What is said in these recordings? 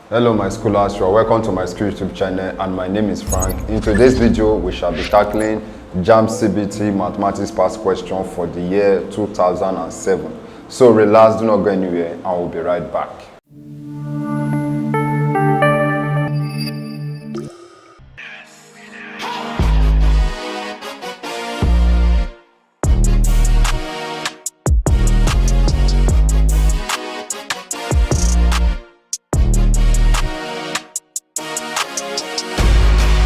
Hello my scholars, you are welcome to my school YouTube channel and my name is Frank. In today's video, we shall be tackling JAMB CBT mathematics past question for the year 2007. So relax, do not go anywhere, and we'll be right back.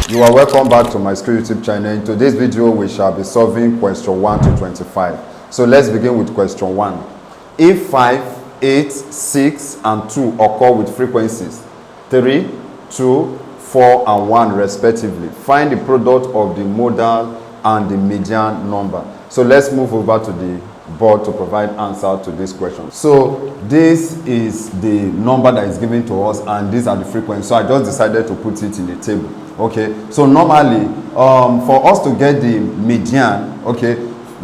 You are welcome back to my school YouTube channel. In today's video, we shall be solving question 1 to 25. So let's begin with question 1. If 5, 8, 6, and 2 occur with frequencies 3, 2, 4, and 1 respectively, find the product of the modal and the median number. So let's move over to the board to provide answer to this question. So this is the number that is given to us and these are the frequencies. So I just decided to put it in the table. Okay, so normally for us to get the median, okay,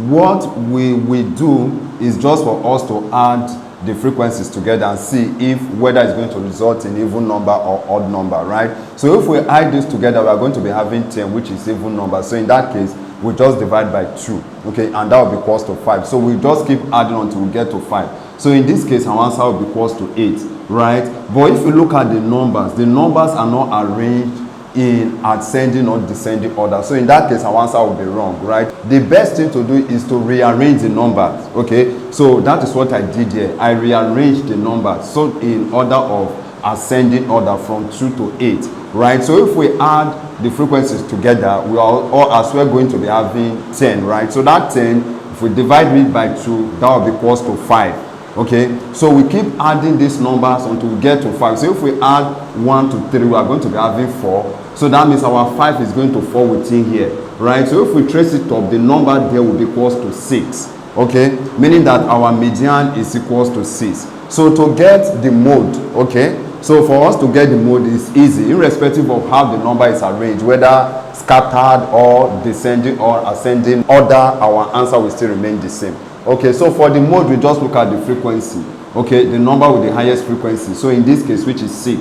what we do is just for us to add the frequencies together and see if whether it's going to result in even number or odd number, right? So if we add this together, we are going to be having 10, which is even number. So in that case, we just divide by 2, okay, and that will be equals to 5. So we just keep adding until we get to 5. So in this case, our answer will be equals to 8, right? But if you look at the numbers are not arranged in ascending or descending order. So in that case, our answer will be wrong, right? The best thing to do is to rearrange the numbers, okay? So that is what I did here. I rearranged the numbers so in order of ascending order from 2 to 8, right? So if we add the frequencies together, we are all as we're going to be having 10, right? So that 10, if we divide it by 2, that will be equals to 5. Okay, so we keep adding these numbers until we get to 5. So if we add 1 to 3, we are going to be having 4. So that means our 5 is going to fall within here, right? So if we trace it up, the number there will be equals to 6. Okay, meaning that our median is equals to 6. So to get the mode, okay, so for us to get the mode is easy, irrespective of how the number is arranged, whether scattered or descending or ascending order, our answer will still remain the same. Okay, so for the mode, we just look at the frequency. Okay, the number with the highest frequency. So in this case, which is 6,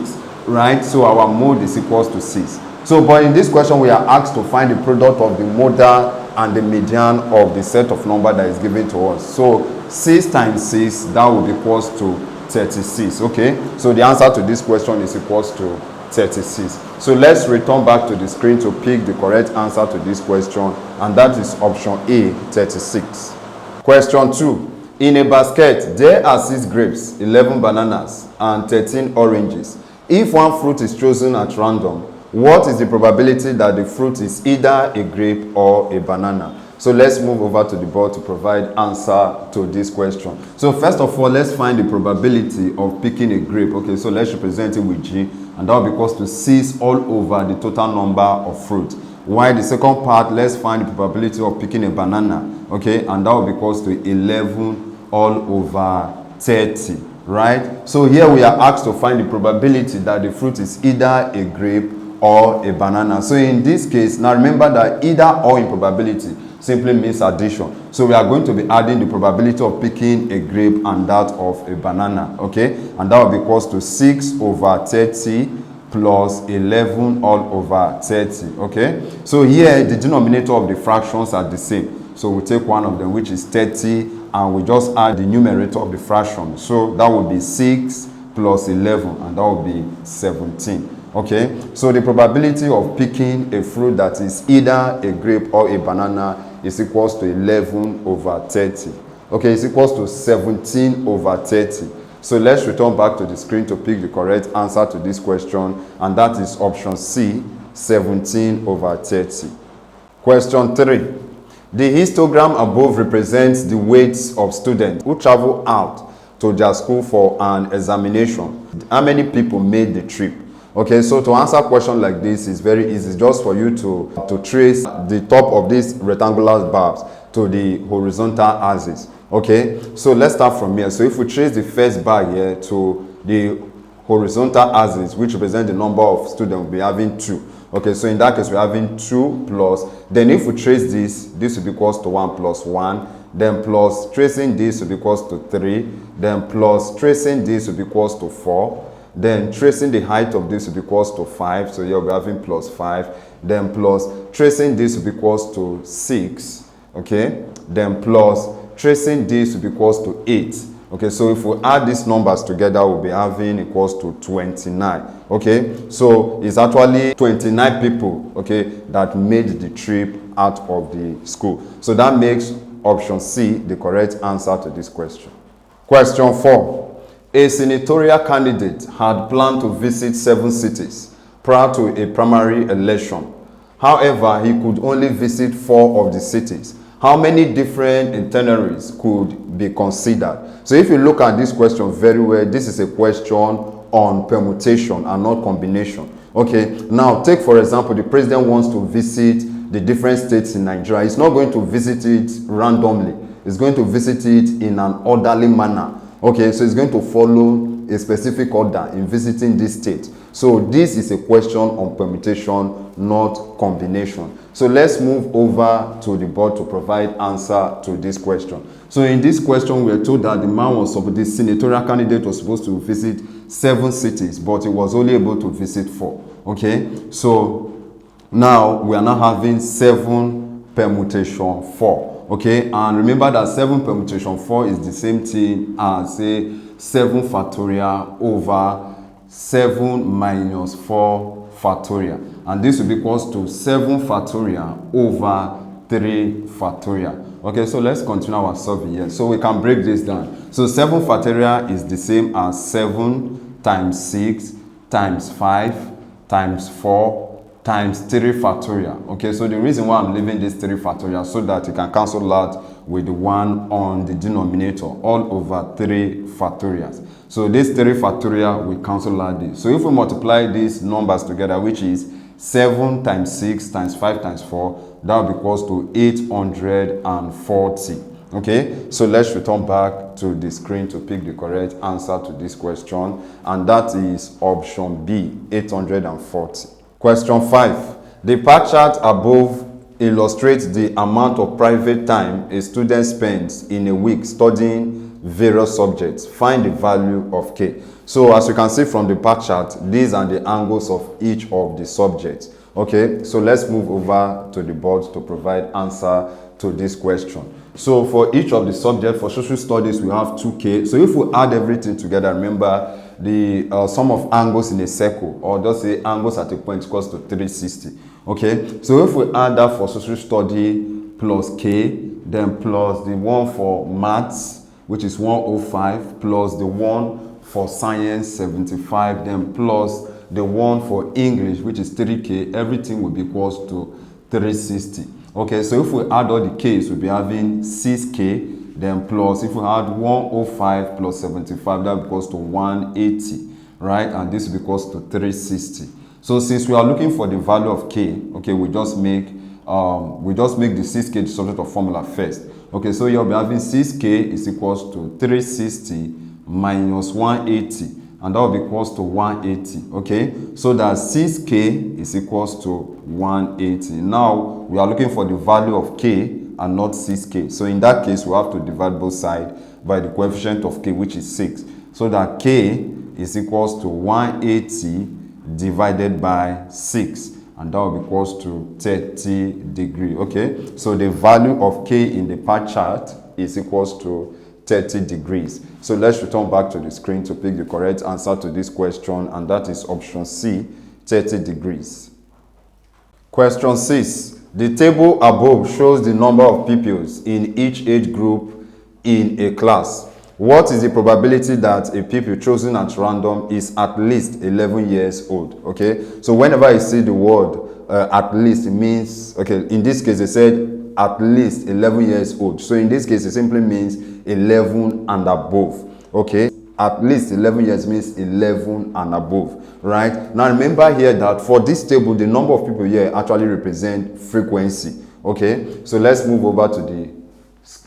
right? So our mode is equals to 6. So, but in this question, we are asked to find the product of the modal and the median of the set of number that is given to us. So 6 times 6, that will be equals to 36. Okay, so the answer to this question is equals to 36. So let's return back to the screen to pick the correct answer to this question, and that is option A, 36. Question 2. In a basket, there are 6 grapes, 11 bananas, and 13 oranges. If one fruit is chosen at random, what is the probability that the fruit is either a grape or a banana? So let's move over to the board to provide answer to this question. So first of all, let's find the probability of picking a grape. Okay, so let's represent it with G, and that will be equals to 6 all over the total number of fruit. While the second part, let's find the probability of picking a banana, okay, and that will be equals to 11 all over 30, right? So here we are asked to find the probability that the fruit is either a grape or a banana. So in this case, now remember that either or in probability simply means addition. So we are going to be adding the probability of picking a grape and that of a banana, okay, and that will be equals to 6 over 30 plus 11 all over 30, okay? So here, the denominator of the fractions are the same. So we take one of them, which is 30, and we just add the numerator of the fraction. So that would be 6 plus 11, and that would be 17, okay? So the probability of picking a fruit that is either a grape or a banana is equals to 11 over 30. Okay, it's equals to 17 over 30. So let's return back to the screen to pick the correct answer to this question, and that is option C, 17 over 30. Question 3. The histogram above represents the weights of students who travel out to their school for an examination. How many people made the trip? Okay, so to answer a question like this is very easy. Just for you to trace the top of these rectangular bars to the horizontal axis. Okay, so let's start from here. So if we trace the first bar here to the horizontal axis, which represents the number of students, we'll be having 2. Okay, so in that case, we're having 2 plus. Then if we trace this will be equals to 1 plus 1. Then plus tracing this will be equals to 3. Then plus tracing this will be equals to 4. then tracing the height of this will be equals to 5, so you'll be having plus 5, then plus tracing this will be equals to 6, okay, then plus tracing this will be equals to 8. Okay, so if we add these numbers together, we'll be having equals to 29. Okay, so it's actually 29 people, okay, that made the trip out of the school. So that makes option C the correct answer to this question. Question 4. A senatorial candidate had planned to visit 7 cities prior to a primary election. However, he could only visit 4 of the cities. How many different itineraries could be considered? So if you look at this question very well, this is a question on permutation and not combination. Okay, now take for example, the president wants to visit the different states in Nigeria. He's not going to visit it randomly. He's going to visit it in an orderly manner. Okay, so he's going to follow a specific order in visiting this state. So this is a question on permutation, not combination. So let's move over to the board to provide answer to this question. So in this question, we are told that the senatorial candidate was supposed to visit 7 cities, but he was only able to visit 4. Okay, so now we are now having 7 permutation 4. Okay, and remember that 7 permutation 4 is the same thing as say 7 factorial over 7 minus 4 factorial, and this will be equals to 7 factorial over 3 factorial. Okay, so let's continue our solving here. So we can break this down. So 7 factorial is the same as 7 times 6 times 5 times 4 times 3 factorial. Okay, so the reason why I'm leaving this 3 factorial so that you can cancel that with the 1 on the denominator, all over 3 factorials. So this 3 factorial will cancel out this. So if we multiply these numbers together, which is 7 times 6 times 5 times 4, that will be equals to 840. Okay, so let's return back to the screen to pick the correct answer to this question, and that is option B, 840. Question 5. The pie chart above illustrates the amount of private time a student spends in a week studying various subjects. Find the value of K. So as you can see from the pie chart, these are the angles of each of the subjects. Okay, so let's move over to the board to provide answer to this question. So for each of the subjects, for social studies, we have 2K. So if we add everything together, remember the sum of angles in a circle, or just say angles at a point, equals to 360. Okay, so if we add that for social study plus K, then plus the one for maths, which is 105, plus the one for science, 75, then plus the one for English, which is 3K, everything will be equals to 360. Okay, so if we add all the K's, we'll be having 6K, then plus, if we add 105 plus 75, that equals to 180, right? And this will be equals to 360. So since we are looking for the value of K, okay, we just make the 6K the subject of formula first. Okay, so you'll be having 6K is equals to 360 minus 180, and that will be equals to 180. Okay, so that 6K is equals to 180. Now we are looking for the value of K and not 6K. So in that case, we have to divide both sides by the coefficient of K, which is 6. So that K is equals to 180 divided by 6. And that will be equals to 30 degrees. Okay, so the value of K in the pie chart is equals to 30 degrees. So let's return back to the screen to pick the correct answer to this question, and that is option C, 30 degrees. Question 6. The table above shows the number of pupils in each age group in a class. What is the probability that a pupil chosen at random is at least 11 years old? Okay, so whenever you see the word at least, it means, okay, in this case they said at least 11 years old. So in this case it simply means 11 and above. Okay, at least 11 years means 11 and above, right? Now remember here that for this table, the number of people here actually represent frequency. Okay, so let's move over to the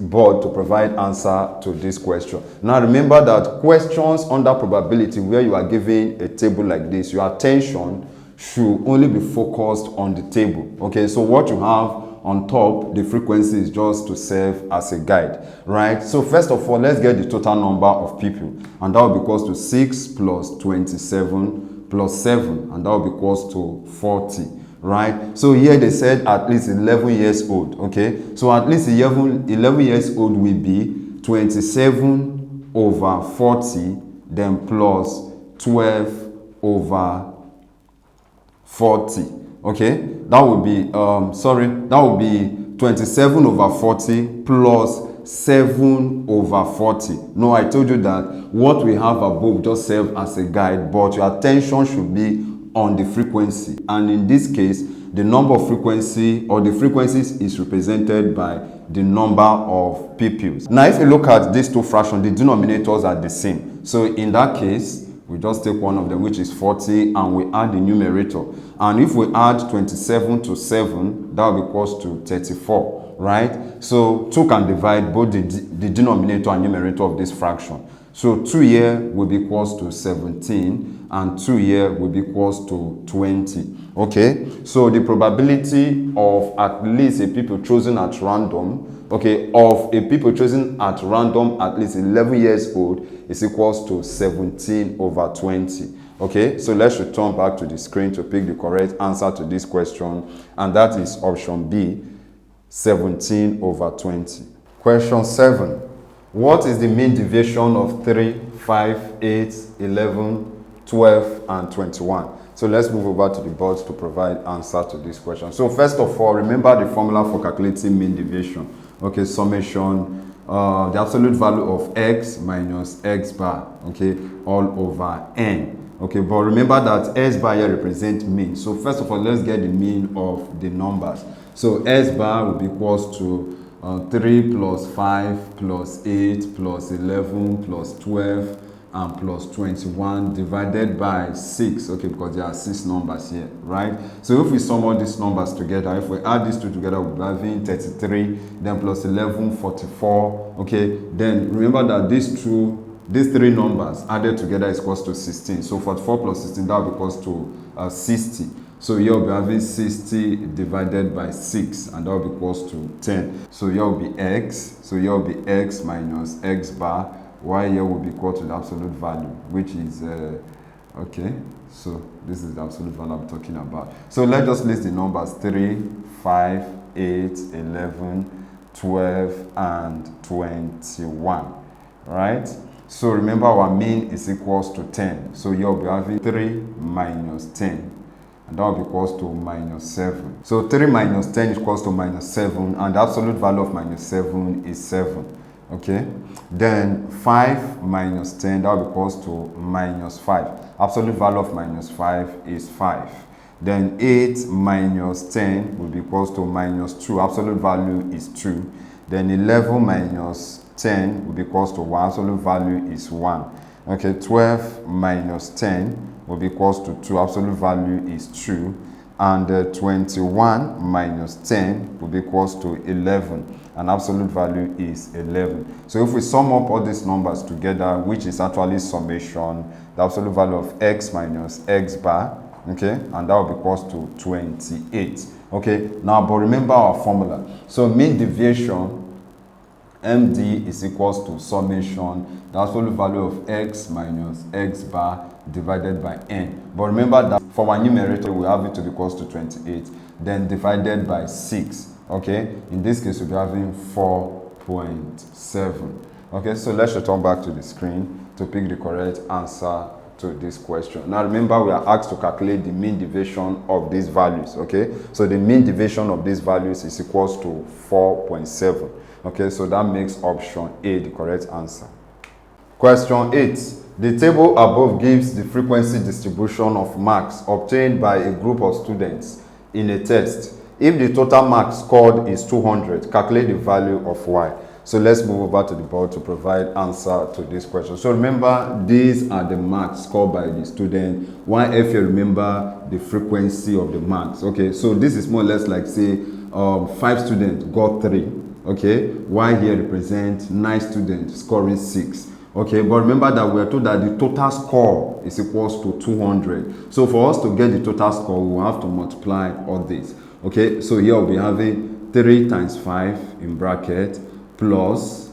board to provide answer to this question. Now remember that questions under probability, where you are given a table like this, your attention should only be focused on the table. Okay, so what you have on top, the frequency is just to serve as a guide, right? So first of all, let's get the total number of people, and that will be equals to 6 plus 27 plus 7, and that will be equals to 40, right? So here they said at least 11 years old, okay? So at least 11 years old will be 27 over 40, then plus 12 over 40, okay? That would be that would be 27 over 40 plus 7 over 40. No, I told you that what we have above just serve as a guide, but your attention should be on the frequency, and in this case the number of frequency or the frequencies is represented by the number of pupils. Now if you look at these two fractions, the denominators are the same, so in that case we just take one of them, which is 40, and we add the numerator. And if we add 27 to 7, that will be equals to 34, right? So 2 can divide both the denominator and numerator of this fraction. So 2 here will be equals to 17, and 2 here will be equals to 20. Okay, so the probability of at least a people chosen at random, okay, of a people chosen at random at least 11 years old is equals to 17 over 20. Okay, so let's return back to the screen to pick the correct answer to this question, and that is option B, 17 over 20. Question 7. What is the mean deviation of 3, 5, 8, 11, 12, and 21? So let's move over to the board to provide answer to this question. So first of all, remember the formula for calculating mean deviation. Okay, summation, the absolute value of x minus x bar, okay, all over n. Okay, but remember that s bar here represents mean. So first of all, let's get the mean of the numbers. So s bar will be equals to 3 plus 5 plus 8 plus 11 plus 12 and plus 21 divided by 6, okay, because there are 6 numbers here, right? So if we sum all these numbers together, if we add these two together, we'll be having 33, then plus 11, 44, okay? Then remember that these 3 numbers added together is equals to 16. So 44 plus 16, that will be equals to 60. So here we'll be having 60 divided by 6, and that will be equals to 10. So here will be x, so here will be x minus x bar, y here will be equal to the absolute value, which is okay, so this is the absolute value I'm talking about. So let's just list the numbers: 3, 5, 8, 11, 12, and 21, right? So remember our mean is equals to 10, so here we'll be having 3 minus 10, and that will be equals to minus 7. So 3 minus 10 is equals to minus 7, and the absolute value of minus 7 is 7. Okay, then 5 minus 10, that will be equals to minus 5. Absolute value of minus 5 is 5. Then 8 minus 10 will be equals to minus 2. Absolute value is 2. Then 11 minus 10 will be equals to 1. Absolute value is 1. Okay, 12 minus 10 will be equals to 2. Absolute value is 2. And 21 minus 10 will be equals to 11. And absolute value is 11. So if we sum up all these numbers together, which is actually summation, the absolute value of x minus x bar, okay, and that will be equals to 28. Okay, now but remember our formula. So mean deviation, MD, is equals to summation, the absolute value of x minus x bar divided by n. But remember that for our numerator, we have it to be equals to 28, then divided by 6. Okay, in this case, we'll be having 4.7. Okay, so let's return back to the screen to pick the correct answer to this question. Now remember, we are asked to calculate the mean deviation of these values. Okay, so the mean deviation of these values is equals to 4.7. Okay, so that makes option A the correct answer. Question 8. The table above gives the frequency distribution of marks obtained by a group of students in a test. If the total marks scored is 200, calculate the value of y. So let's move over to the board to provide answer to this question. So remember, these are the marks scored by the student. Why, if you remember the frequency of the marks. Okay, so this is more or less like, say, 5 students got 3. Okay, y here represents 9 students scoring 6. Okay, but remember that we are told that the total score is equals to 200. So for us to get the total score, we will have to multiply all this. Okay, so here we'll be having 3 times 5 in bracket plus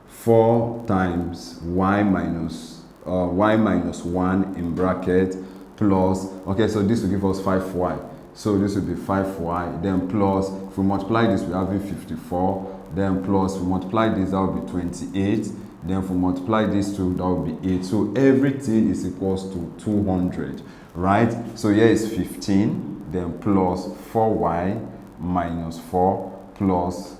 4 times y minus 1 in bracket plus, okay, so this will give us 5y. So this will be 5y, then plus, if we multiply this, we're having 54, then plus, we multiply this, that will be 28, then if we multiply this too, that will be 8. So everything is equals to 200, right? So here is 15, then plus 4y minus 4 plus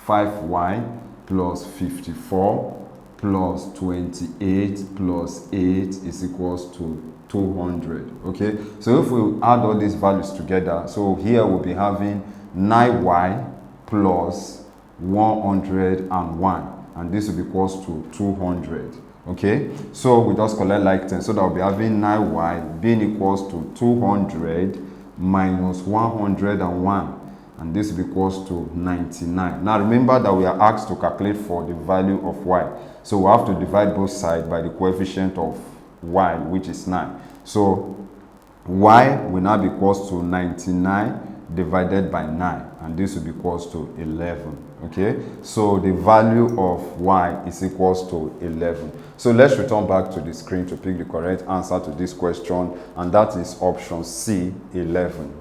5y plus 54 plus 28 plus 8 is equals to 200. Okay, so if we add all these values together, so here we'll be having 9y plus 101, and this will be equals to 200. Okay, so we just collect like 10, so that we'll be having 9y being equals to 200 minus 101, and this will be equals to 99. Now remember that we are asked to calculate for the value of y, so we have to divide both sides by the coefficient of y, which is 9. So y will now be equals to 99 divided by 9, and this will be equals to 11. Okay, so the value of y is equals to 11. So let's return back to the screen to pick the correct answer to this question, and that is option C, 11.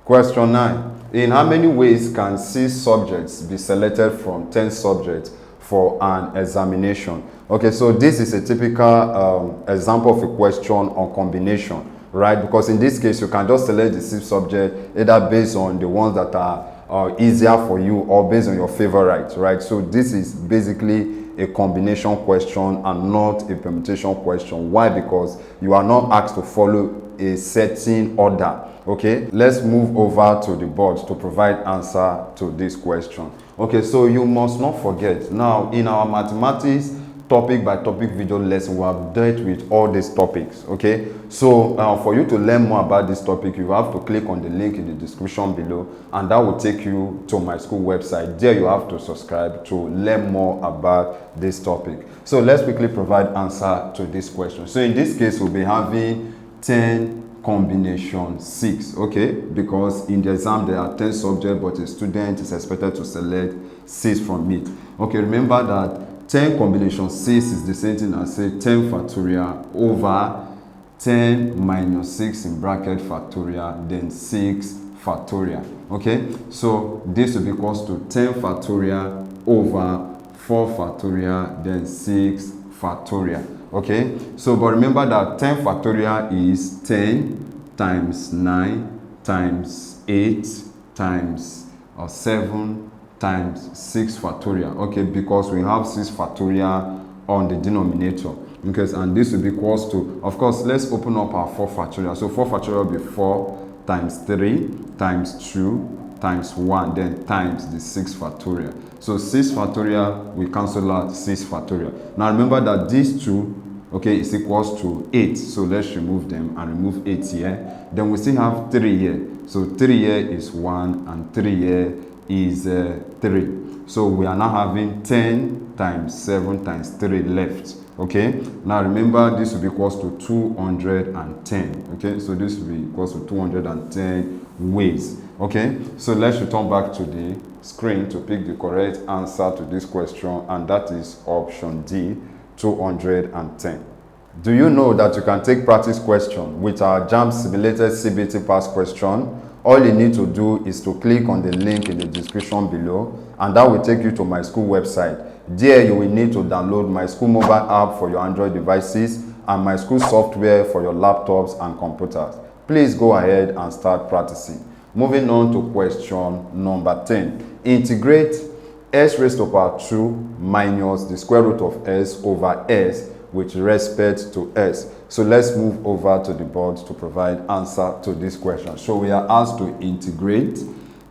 Question 9. In how many ways can 6 subjects be selected from 10 subjects for an examination? Okay, so this is a typical example of a question on combination, right? Because in this case, you can just select the 6 subjects either based on the ones that are easier for you or based on your favorite, right? So this is basically a combination question and not a permutation question. Why? Because you are not asked to follow a certain order. Okay, let's move over to the board to provide answer to this question. Okay, so you must not forget, now in our mathematics topic by topic video lesson, we have dealt with all these topics. Okay, so for you to learn more about this topic, you have to click on the link in the description below, and that will take you to my school website. There you have to subscribe to learn more about this topic. So let's quickly provide answer to this question. So in this case, we'll be having 10 combination 6, okay, because in the exam there are 10 subjects, but a student is expected to select 6 from it. Okay, remember that 10 combination 6 is the same thing as say 10 factorial over 10 minus 6 in bracket factorial, then 6 factorial. Okay, so this will be equals to 10 factorial over 4 factorial, then 6 factorial. Okay, so but remember that 10 factorial is 10 times 9 times 8 times 7 times 6 factorial. Okay, because we have 6 factorial on the denominator. Okay, and this will be equals to, of course, let's open up our 4 factorial. So 4 factorial will be 4 times 3 times 2 times 1, then times the 6 factorial. So 6 factorial, we cancel out 6 factorial. Now remember that these two, okay, is equals to 8. So let's remove them and remove 8 here. Then we still have 3 here. So 3 here is 1 and 3 here is 3. So we are now having 10 times 7 times 3 left. Okay, now remember this will be equals to 210. Okay, so this will be equals to 210 ways. Okay, so let's return back to the screen to pick the correct answer to this question, and that is option D, 210. Do you know that you can take practice question with our JAMB simulated CBT past question? All you need to do is to click on the link in the description below, and that will take you to my school website. There you will need to download my school mobile app for your Android devices and my school software for your laptops and computers. Please go ahead and start practicing. Moving on to question number 10. Integrate s raised to power 2 minus the square root of s over s with respect to s. So let's move over to the board to provide answer to this question. So we are asked to integrate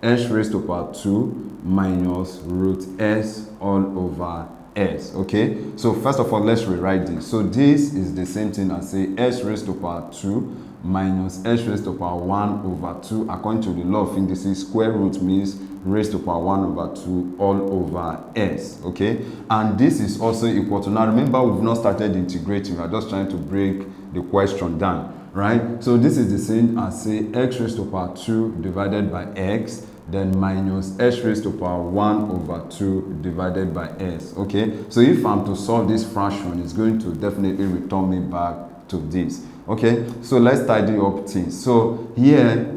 s raised to power 2 minus root s all over s. Okay, so first of all, let's rewrite this. So this is the same thing as say s raised to power 2 minus s raised to power 1 over 2. According to the law of indices, square root means raised to power 1 over 2 all over s. Okay, and this is also equal to, now remember we've not started integrating, we are just trying to break the question down, right? So this is the same as say x raised to power 2 divided by x then minus s raised to power 1 over 2 divided by s. Okay, so if I'm to solve this fraction, it's going to definitely return me back to this. Okay, so let's tidy up things. So here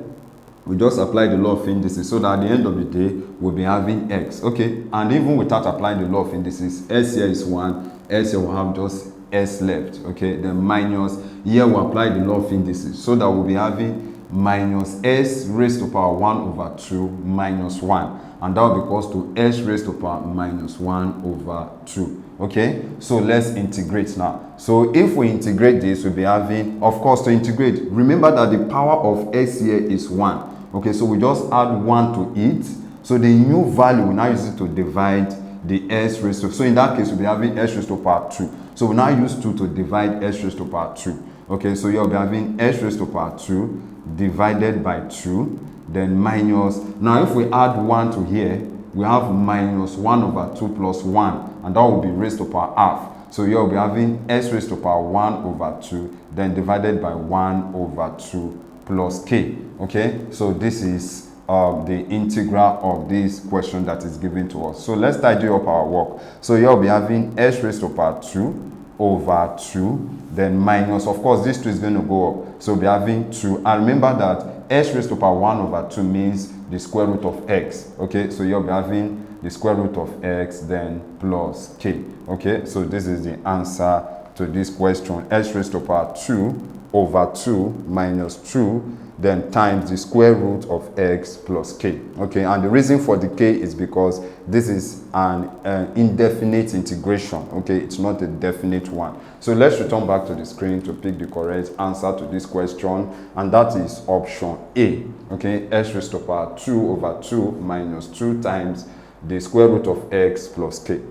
we just apply the law of indices, so that at the end of the day we'll be having x. Okay, and even without applying the law of indices, s here is 1, s here will have just s left. Okay, then minus, here we apply the law of indices, so that we'll be having minus s raised to power 1 over 2 minus 1, and that will be equals to s raised to power minus 1 over 2. Okay, so let's integrate now. So if we integrate this, we'll be having, of course, to integrate, remember that the power of s here is 1. Okay, so we just add 1 to it, so the new value we now use it to divide the s raised to, so in that case we'll be having s raised to power 2, so we now use 2 to divide s raised to power 2. Okay, so you'll be having s raised to power 2 divided by 2, then minus, now if we add 1 to here, we have minus 1 over 2 plus 1, and that will be raised to power half. So you'll be having s raised to power 1 over 2, then divided by 1 over 2 plus k. Okay, so this is the integral of this question that is given to us. So let's tidy up our work. So you'll be having s raised to power 2 over 2, then minus, of course this 2 is going to go up, so we'll be having 2, and remember that s raised to power 1 over 2 means the square root of x. Okay, so you'll be having the square root of x, then plus k. Okay, so this is the answer to this question, s raised to power 2 over 2 minus 2, then times the square root of x plus k. Okay, and the reason for the k is because this is an indefinite integration. Okay, it's not a definite one. So let's return back to the screen to pick the correct answer to this question, and that is option A. Okay, s raised to power 2 over 2 minus 2 times the square root of x plus k.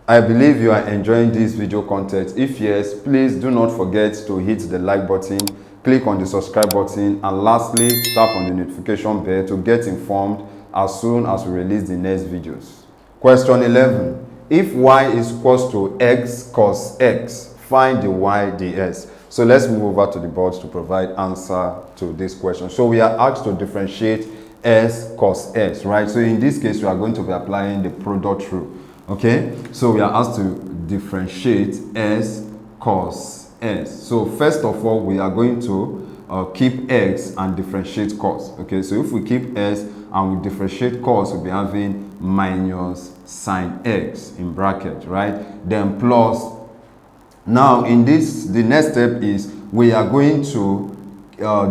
I believe you are enjoying this video content. If yes, please do not forget to hit the like button, click on the subscribe button, and lastly, tap on the notification bell to get informed as soon as we release the next videos. Question 11. If y is equals to x cos x, find the y ds. So let's move over to the board to provide answer to this question. So we are asked to differentiate s cos s, right? So in this case, we are going to be applying the product rule. Okay, so we are asked to differentiate s cos s. So first of all, we are going to keep x and differentiate cos. Okay, so if we keep s and we differentiate cos, we'll be having minus sine x in bracket, right? Then plus, now in this, the next step is we are going to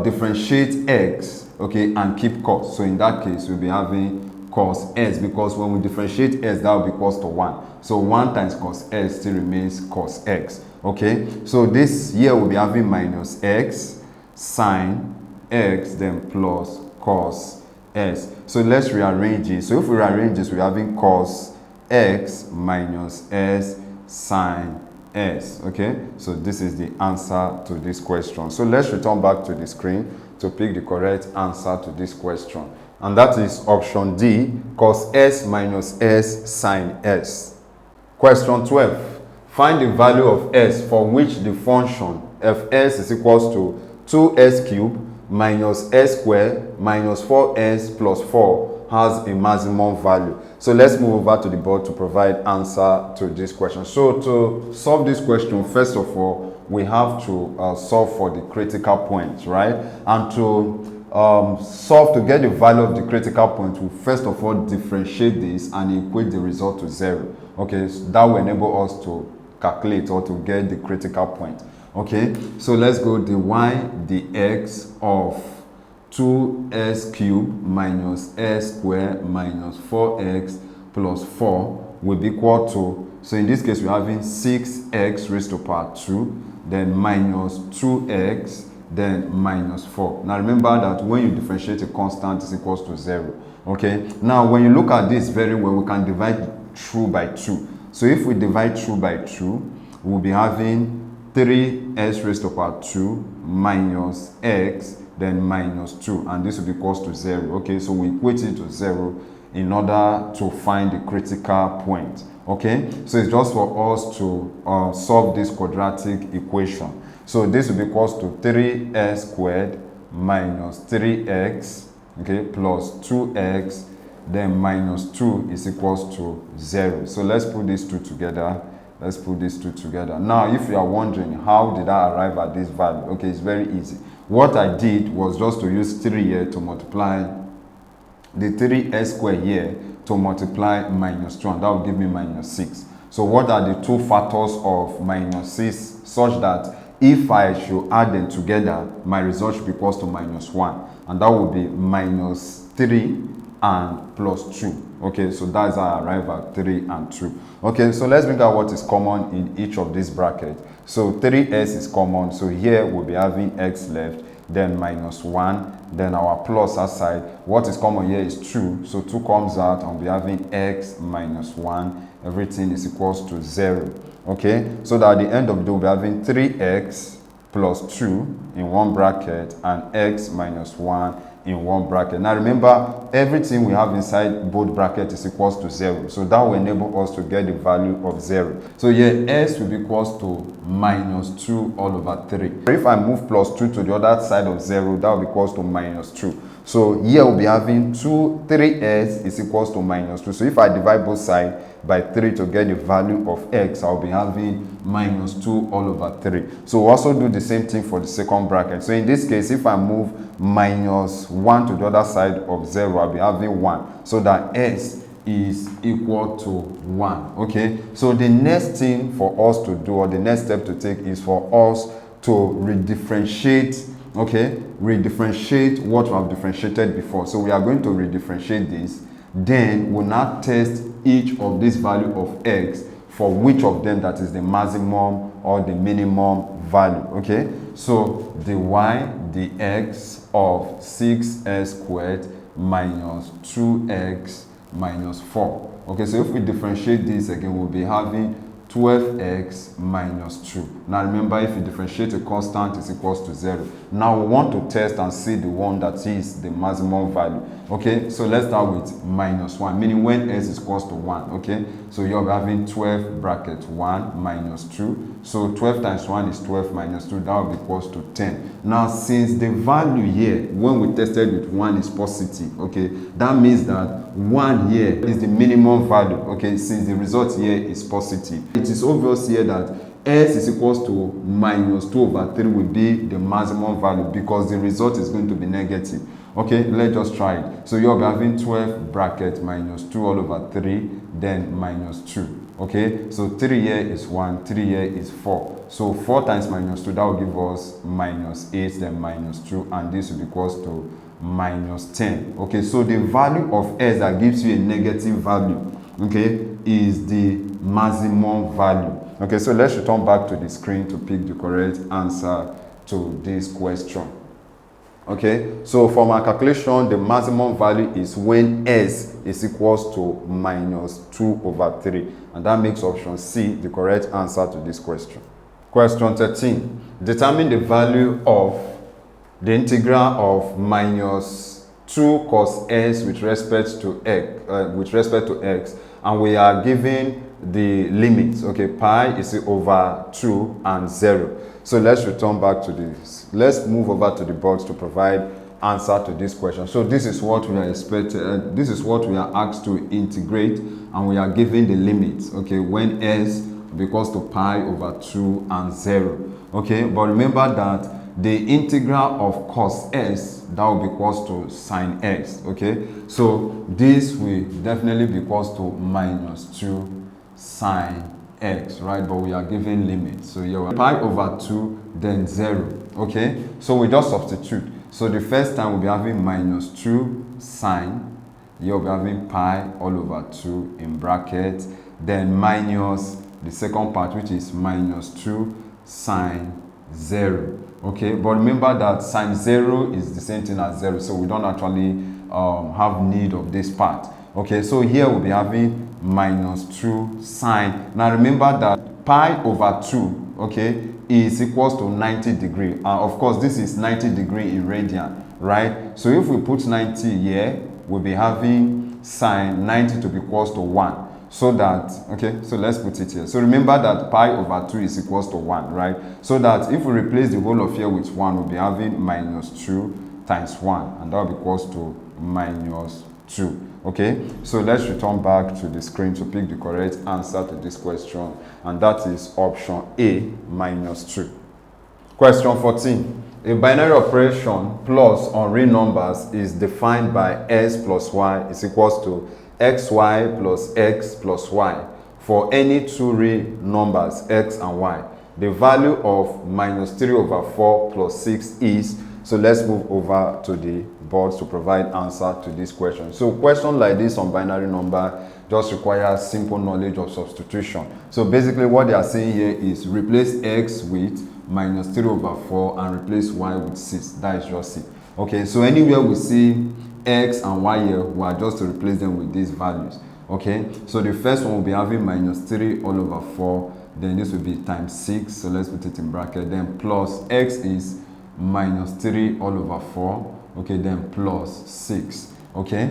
differentiate x, okay, and keep cos. So in that case, we'll be having cos s, because when we differentiate s, that will be equals to 1. So 1 times cos s still remains cos x. Okay, so this here will be having minus x sine x, then plus cos s. So let's rearrange it. So if we rearrange this, we're having cos x minus s sine s. Okay, so this is the answer to this question. So let's return back to the screen to pick the correct answer to this question, and that is option D, cos s minus s sine s. Question 12. Find the value of s for which the function f(s) is equals to 2s cubed minus s squared minus 4s plus 4 has a maximum value. So let's move over to the board to provide answer to this question. So to solve this question, first of all, we have to solve for the critical point, right? And to solve to get the value of the critical point, we first of all differentiate this and equate the result to 0. Okay, so that will enable us to calculate or to get the critical point. Okay, so let's go dy dx of 2s cubed minus s squared minus 4x plus 4 will be equal to, so in this case we're having 6x raised to power 2, then minus 2x, then minus 4. Now remember that when you differentiate a constant, is equals to 0. Okay, now when you look at this very well, we can divide through by 2. So if we divide through by 2, we'll be having 3s raised to power 2 minus x, then minus 2, and this will be equals to 0. Okay, so we equate it to 0 in order to find the critical point. Okay, so it's just for us to solve this quadratic equation. So this will be equals to 3s squared minus 3x okay, plus 2x, then minus 2 is equals to 0. So let's put these two together. Let's put these two together. Now, if you are wondering, how did I arrive at this value? Okay, it's very easy. What I did was just to use 3 here to multiply the 3s squared here to multiply minus 2, and that will give me minus 6. So what are the two factors of minus 6 such that if I should add them together, my result should be equals to minus 1, and that would be minus 3 and plus 2. Okay, so that's how I arrive at 3 and 2. Okay, so let's bring out what is common in each of these brackets. So 3s is common, so here we'll be having x left, then minus 1, then our plus aside. What is common here is 2, so 2 comes out, and we'll be having x minus 1. Everything is equals to 0. Okay, so that at the end of the day, we'll be having 3x plus 2 in one bracket and x minus 1 in one bracket. Now remember, everything we have inside both brackets is equals to 0. So that will enable us to get the value of 0. So here, s will be equals to minus 2 all over 3. If I move plus 2 to the other side of 0, that will be equals to minus 2. So here we'll be having 3s is equals to minus 2. So if I divide both sides by 3 to get the value of x, I'll be having minus 2 all over 3. So we'll also do the same thing for the second bracket. So in this case, if I move minus 1 to the other side of 0, I'll be having 1. So that s is equal to 1. Okay, so the next thing for us to do, or the next step to take, is for us to redifferentiate. Okay, redifferentiate what we have differentiated before. So we are going to redifferentiate this. Then we'll now test each of this value of x for which of them that is the maximum or the minimum value. Okay, so the y, the x of 6s squared minus 2x minus 4. Okay, so if we differentiate this again, we'll be having 12x minus 2. Now remember, if you differentiate a constant, is equals to 0. Now we want to test and see the one that is the maximum value. Okay, so let's start with minus 1, meaning when s is equals to 1. Okay, so you're having 12 bracket 1 minus 2. So 12 times 1 is 12 minus 2. That will be equals to 10. Now since the value here, when we tested with 1, is positive, okay, that means that 1 here is the minimum value. Okay, since the result here is positive, it is obvious here that s is equals to minus 2 over 3 will be the maximum value, because the result is going to be negative. Okay, let's just try it. So you're having 12 bracket minus 2 all over 3, then minus 2. Okay, so 3 here is 1, 3 here is 4. So 4 times minus 2, that will give us minus 8, then minus 2, and this will be equals to minus 10. Okay, so the value of s that gives you a negative value, okay, is the maximum value. Okay, so let's return back to the screen to pick the correct answer to this question. Okay, so for my calculation, the maximum value is when s is equals to minus 2 over 3, and that makes option C the correct answer to this question. Question 13. Determine the value of the integral of minus 2 cos s with respect to x, and we are given the limits. Okay, pi is over 2 and 0. So let's return back to this. Let's move over to the box to provide answer to this question. So this is what we are expected. This is what we are asked to integrate, and we are given the limits. Okay, when s equals to pi over 2 and 0. Okay, but remember that the integral of cos s, that will be equals to sine x. Okay, so this will definitely be equals to minus 2 sine x, right? But we are given limits. So here pi over 2, then 0. Okay, so we just substitute. So the first time we'll be having minus 2 sine, here we'll be having pi all over 2 in bracket, then minus the second part, which is minus 2 sine 0. Okay, but remember that sine 0 is the same thing as 0, so we don't actually have need of this part. Okay, so here we'll be having minus 2 sine. Now remember that pi over 2, okay, is equals to 90 degree. Of course, this is 90 degree in radian, right? So if we put 90 here, we'll be having sine 90 to be equals to 1. So that, okay, so let's put it here. So remember that pi over 2 is equals to 1, right? So that if we replace the whole of here with 1, we'll be having minus 2 times 1, and that will be equals to minus 2. Okay, so let's return back to the screen to pick the correct answer to this question, and that is option A, minus 2. Question 14. A binary operation plus on real numbers is defined by s plus y is equals to xy plus x plus y for any two real numbers x and y. The value of minus 3 over 4 plus 6 is, so let's move over to the board to provide answer to this question. So question like this on binary number just requires simple knowledge of substitution. So basically what they are saying here is replace x with minus 3 over 4 and replace y with 6. That is just it. Okay, so anywhere we see x and y here, we are just to replace them with these values. Okay, so the first one will be having minus 3 all over 4, then this will be times 6, so let's put it in bracket, then plus x is minus 3 all over 4, okay, then plus 6. Okay,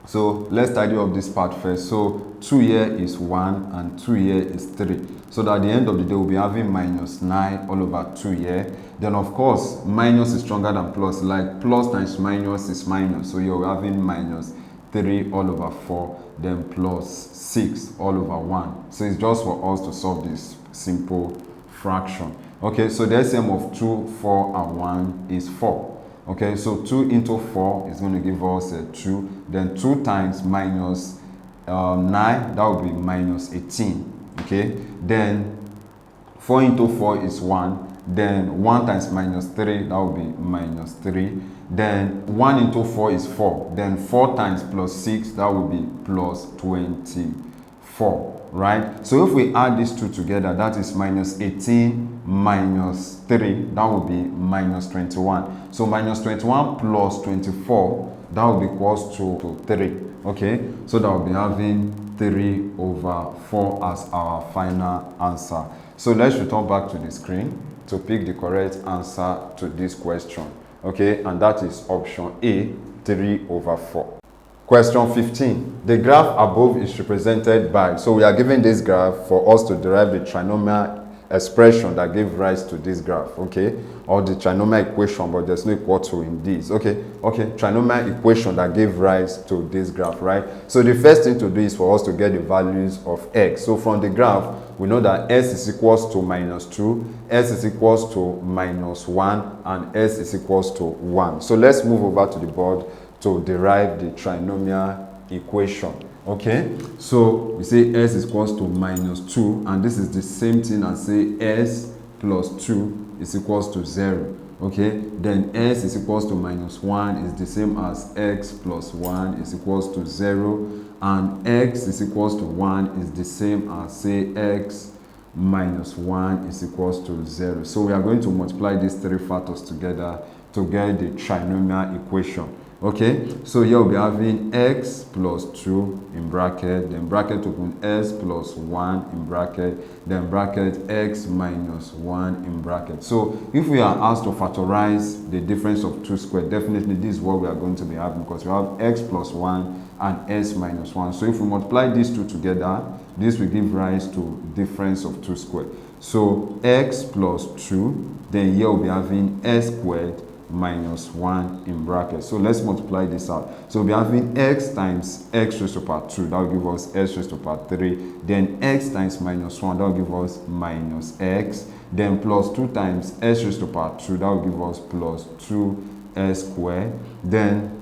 so let's tidy up this part first. So 2 here is 1 and 2 here is 3. So that at the end of the day, we'll be having minus 9 all over 2 here. Then of course, minus is stronger than plus. Like plus times minus is minus. So you're having minus 3 all over 4, then plus 6 all over 1. So it's just for us to solve this simple fraction. Okay, so the LCM of 2, 4, and 1 is 4. Okay, so 2 into 4 is going to give us 2. Then 2 times minus 9, that will be minus 18. Okay, then 4 into 4 is 1. Then 1 times minus 3, that will be minus 3. Then 1 into 4 is 4. Then 4 times plus 6, that will be plus 24. Right? So if we add these two together, that is minus 18 minus 3, that will be minus 21. So minus 21 plus 24, that will be equals to 3. Okay, so that will be having 3 over 4 as our final answer. So let's return back to the screen to pick the correct answer to this question. Okay, and that is option A, 3 over 4. Question 15. The graph above is represented by, so we are given this graph for us to derive the trinomial expression that gave rise to this graph, okay, or the trinomial equation, but there's no equal to in this. Okay, trinomial equation that gave rise to this graph, right? So the first thing to do is for us to get the values of x. So from the graph, we know that s is equals to minus 2, s is equals to minus 1, and s is equals to 1. So let's move over to the board to derive the trinomial equation. Okay, so we say s is equals to minus 2, and this is the same thing as say s plus 2 is equals to 0. Okay, then s is equals to minus 1 is the same as x plus 1 is equals to 0, and x is equals to 1 is the same as say x minus 1 is equals to 0. So we are going to multiply these three factors together to get the trinomial equation. Okay, so here we'll be having x plus 2 in bracket, then bracket open s plus 1 in bracket, then bracket x minus 1 in bracket. So if we are asked to factorize the difference of 2 squared, definitely this is what we are going to be having, because we have x plus 1 and s minus 1. So if we multiply these two together, this will give rise to difference of 2 squared. So x plus 2, then here we'll be having s squared minus 1 in bracket. So let's multiply this out. So we'll be having x times x raised to power 2, that will give us s raised to power 3. Then x times minus 1, that will give us minus x. Then plus 2 times s raised to power 2, that will give us plus 2s squared. Then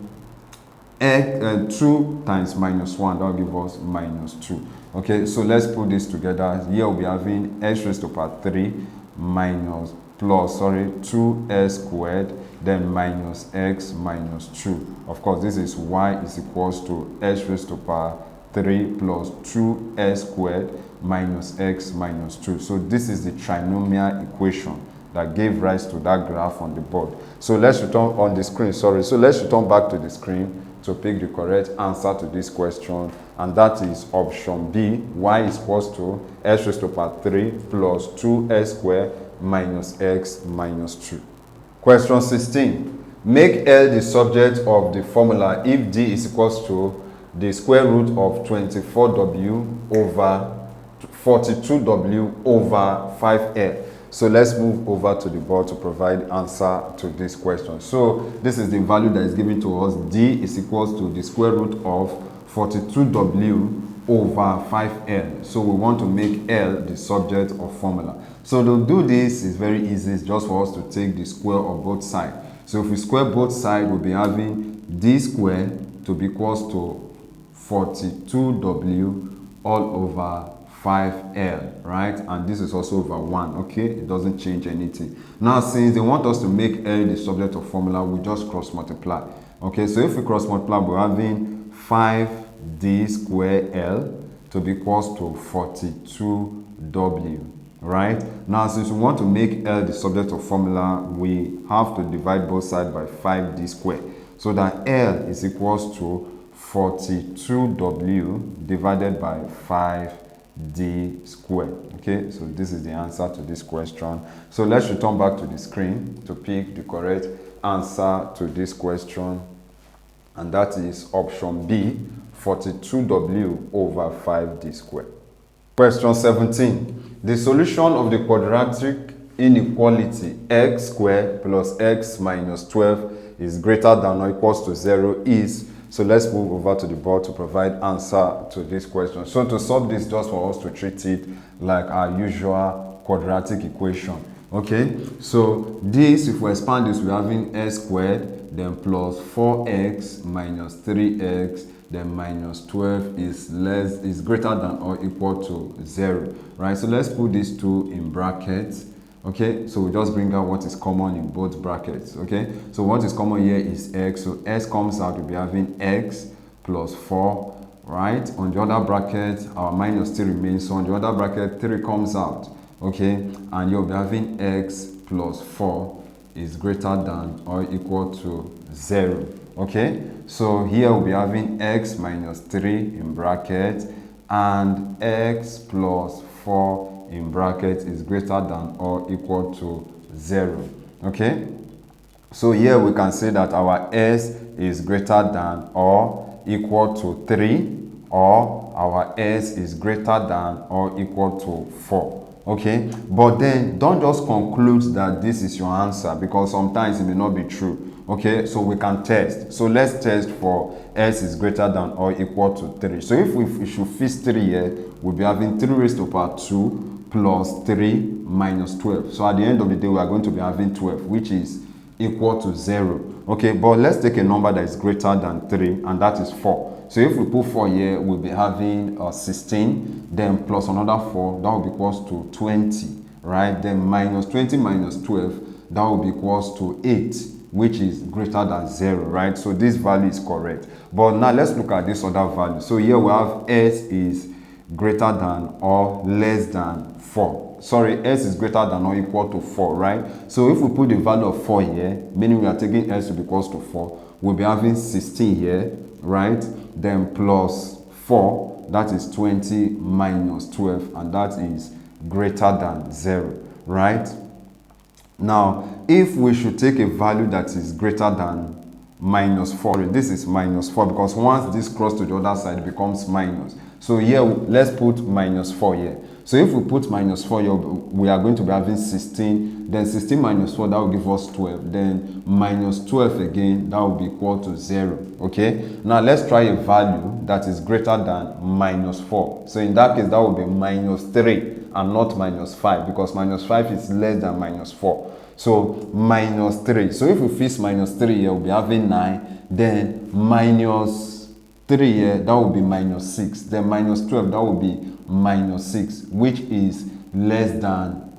2 times minus 1, that will give us minus 2. Okay, so let's put this together. Here we'll be having s raised to power 3 minus 2s squared, then minus x minus 2. Of course, this is y is equals to s raised to power 3 plus 2s squared minus x minus 2. So this is the trinomial equation that gave rise to that graph on the board. So let's return on the screen, so let's return back to the screen to pick the correct answer to this question, and that is option B, y is equals to s raised to power 3 plus 2s squared minus x minus 2. Question 16. Make L the subject of the formula if D is equals to the square root of 24W over 42W over 5L. So let's move over to the board to provide answer to this question. So this is the value that is given to us. D is equals to the square root of 42W over 5L. So we want to make L the subject of formula. So to do this is very easy. It's just for us to take the square of both sides. So if we square both sides, we'll be having D squared to be equals to 42W all over 5L, right? And this is also over 1, okay? It doesn't change anything. Now, since they want us to make L the subject of formula, we just cross multiply. Okay, so if we cross multiply, we're having 5D square L to be equals to 42W, right? Now, since we want to make L the subject of formula, we have to divide both sides by 5D squared. So that L is equals to 42W divided by 5D squared. Okay, so this is the answer to this question. So let's return back to the screen to pick the correct answer to this question. And that is option B, 42W over 5D squared. Question 17. The solution of the quadratic inequality x squared plus x minus 12 is greater than or equals to 0 is. So let's move over to the board to provide answer to this question. So to solve this, just for us to treat it like our usual quadratic equation. Okay, so this, if we expand this, we're having x squared, then plus 4x minus 3x, then minus 12 is greater than or equal to 0, right? So let's put these two in brackets. Okay, so we just bring out what is common in both brackets. Okay, so what is common here is x, so x comes out, we'll be having x plus 4, right? On the other bracket, our minus 3 remains, so on the other bracket, 3 comes out. Okay, and you'll be having x plus 4 is greater than or equal to 0. Okay, so here we'll be having x minus 3 in bracket and x plus 4 in bracket is greater than or equal to 0. Okay, so here we can say that our s is greater than or equal to 3, or our s is greater than or equal to 4. Okay, but then don't just conclude that this is your answer, because sometimes it may not be true. Okay, so we can test. So let's test for s is greater than or equal to 3. So if we should fix 3 here, we'll be having 3 raised to power 2 plus 3 minus 12. So at the end of the day, we are going to be having 12, which is equal to 0. Okay, but let's take a number that is greater than 3, and that is 4. So if we put 4 here, we'll be having 16, then plus another 4, that will be equals to 20, right? Then minus 20 minus 12, that will be equals to 8, which is greater than 0, right? So this value is correct. But now let's look at this other value. So here we have s is greater than or less than 4. Sorry, s is greater than or equal to 4, right? So if we put the value of 4 here, meaning we are taking s to be equals to 4, we'll be having 16 here, right? Then plus 4, that is 20 minus 12, and that is greater than 0, right? Now, if we should take a value that is greater than minus 4, this is minus 4, because once this crosses to the other side, it becomes minus. So here, let's put minus 4 here. So if we put minus 4 here, we are going to be having 16. Then 16 minus 4, that will give us 12. Then minus 12 again, that will be equal to 0. Okay? Now let's try a value that is greater than minus 4. So in that case, that will be minus 3 and not minus 5, because minus 5 is less than minus 4. So minus 3. So if we fix minus 3 here, we'll be having 9. Then minus 3 here, that will be minus 6. Then minus 12, that will be minus 6, which is less than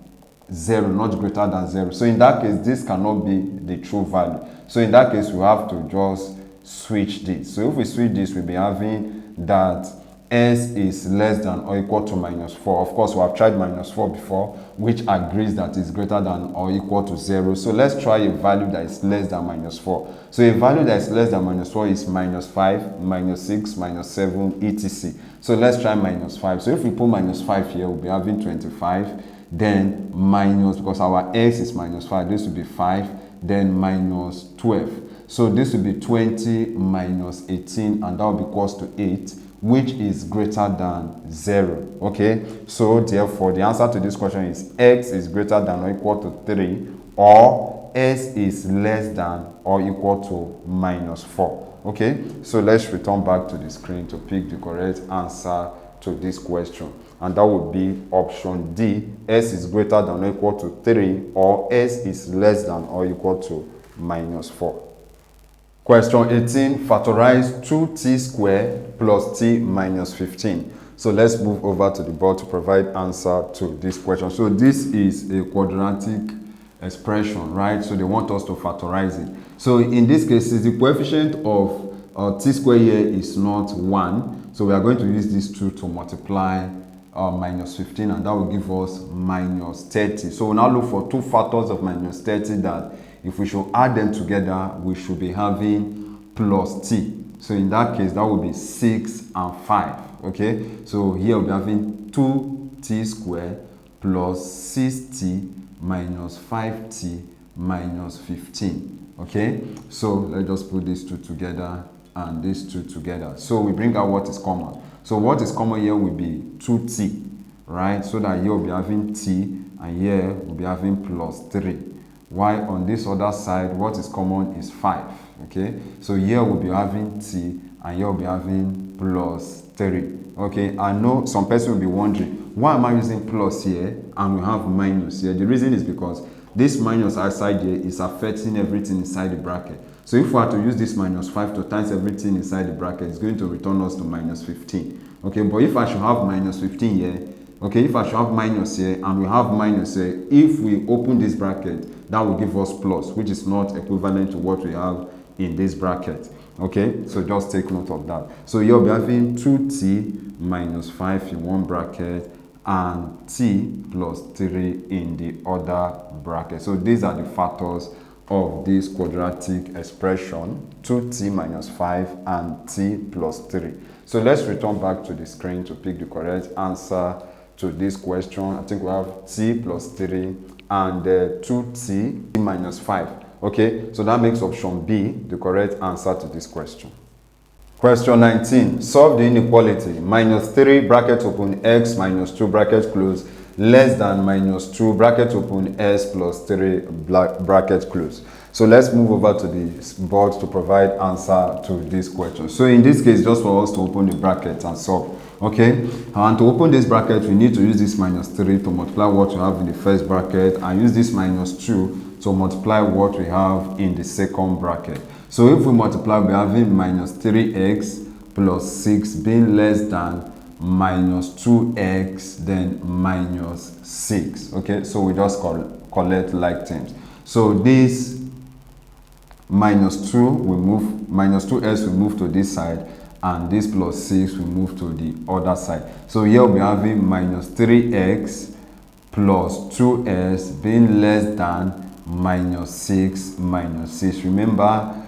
0, not greater than 0. So in that case, this cannot be the true value. So in that case, we have to just switch this. So if we switch this, we'll be having that s is less than or equal to minus 4. Of course, we have tried minus 4 before, which agrees that it's greater than or equal to 0. So let's try a value that is less than minus 4. So a value that is less than minus 4 is minus 5, minus 6, minus 7, etc. So let's try minus 5. So if we put minus 5 here, we'll be having 25. Then minus, because our x is minus 5, this will be 5. Then minus 12. So this will be 20 minus 18, and that will be equals to 8, which is greater than 0. Okay, so therefore the answer to this question is x is greater than or equal to 3, or s is less than or equal to minus 4. Okay, so let's return back to the screen to pick the correct answer to this question, and that would be option D, s is greater than or equal to 3, or s is less than or equal to minus 4. Question 18, factorize 2t squared plus t minus 15. So let's move over to the board to provide answer to this question. So this is a quadratic expression, right? So they want us to factorize it. So in this case, the coefficient of t squared here is not 1. So we are going to use these two to multiply minus 15, and that will give us minus 30. So we'll now look for two factors of minus 30 that if we should add them together, we should be having plus t. So in that case, that would be 6 and 5. Okay, so here we'll be having 2t squared plus 6t minus 5t minus 15. Okay, so let's just put these two together and these two together. So we bring out what is common. So what is common here will be 2t, right? So that here we'll be having t, and here we'll be having plus 3. While on this other side, what is common is 5. Okay, so here we'll be having t, and here we'll be having plus 3. Okay, I know some person will be wondering, why am I using plus here and we have minus here? The reason is because this minus outside here is affecting everything inside the bracket. So if we are to use this minus 5 to times everything inside the bracket, it's going to return us to minus 15. Okay, but if I should have minus 15 here, okay, if I should have minus here and we have minus here, if we open this bracket, that will give us plus, which is not equivalent to what we have in this bracket. Okay, so just take note of that. So you'll be having 2t minus 5 in one bracket and t plus 3 in the other bracket. So these are the factors of this quadratic expression, 2t minus 5 and t plus 3. So let's return back to the screen to pick the correct answer to this question. I think we have t plus 3 and 2t minus 5. Okay, so that makes option B the correct answer to this question. Question 19. Solve the inequality. Minus 3 bracket open x minus 2 bracket close less than minus 2 bracket open s plus 3 bracket close. So let's move over to the board to provide answer to this question. So in this case, just for us to open the bracket and solve. Okay, and to open this bracket, we need to use this minus 3 to multiply what we have in the first bracket and use this minus 2 to multiply what we have in the second bracket. So if we multiply, we're having minus 3x plus 6 being less than minus 2x then minus 6. Okay, so we just collect like terms. So this minus 2 we move, minus 2s we move to this side, and this plus 6 we move to the other side. So here we're having minus 3x plus 2s being less than minus 6 minus 6. Remember,